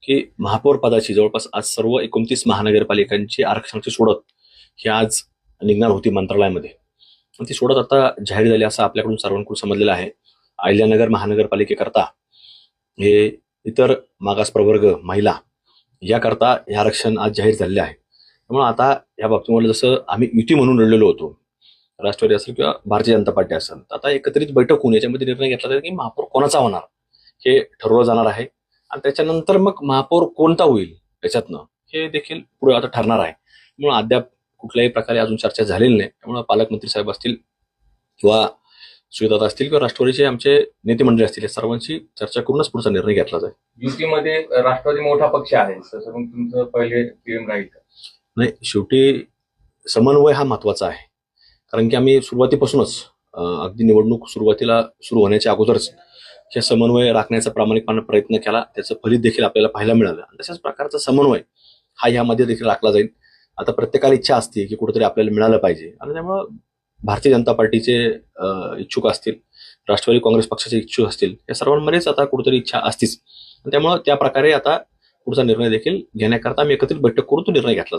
की महापौर पदाची जवळपास आज सर्व 29 महानगरपालिकांची आरक्षणाची सोडत ही आज निघणार होती मंत्रालयामध्ये. ती सोडत आता जाहीर झाली असं आपल्याकडून सर्वांकडून समजलेलं आहे. अहिल्यानगर महानगरपालिकेकरता हे इतर मागास प्रवर्ग महिला याकरता हे आरक्षण आज जाहीर झालेले आहे. त्यामुळे आता या बाबतीमध्ये जसं आम्ही युती म्हणून लढलेलो होतो, राष्ट्रवादी असेल किंवा भारतीय जनता पार्टी असेल, तर आता एकत्रित बैठक होऊन याच्यामध्ये निर्णय घेतला जाईल की महापौर कोणाचा होणार हे ठरवलं जाणार आहे. आणि त्याच्यानंतर मग महापौर कोणता होईल याच्यातनं हे देखील पुढे आता ठरणार आहे. म्हणून अद्याप कुठल्याही प्रकारे अजून चर्चा झालेली नाही. त्यामुळे पालकमंत्री साहेब असतील किंवा सुविधा असतील किंवा राष्ट्रवादीचे आमचे नेते मंडळी असतील या सर्वांची चर्चा करूनच पुढचा निर्णय घेतला जाईल. युतीमध्ये राष्ट्रवादी मोठा पक्ष आहे, तसं मग तुमचं पहिले पीएम राहील का? नाही, शेवटी समन्वय हा महत्वाचा आहे. कारण की आम्ही सुरुवातीपासूनच अगदी निवडणूक सुरुवातीला सुरू होण्याच्या अगोदरच हे समन्वय राखण्याचा प्रामाणिकपणे प्रयत्न केला. त्याचं फलित देखील आपल्याला पाहायला मिळालं. आणि तशाच प्रकारचा समन्वय हा यामध्ये देखील राखला जाईल. आता प्रत्येकाला इच्छा असते की कुठेतरी आपल्याला मिळालं पाहिजे आणि त्यामुळं भारतीय जनता पार्टीचे इच्छुक असतील, राष्ट्रवादी काँग्रेस पक्षाचे इच्छुक असतील, या सर्वांमध्येच आता कुठेतरी इच्छा असतीच. त्यामुळं त्या प्रकारे आता पुढचा निर्णय देखील घेण्याकरता आम्ही एकत्रित बैठक करून तो निर्णय घेतला.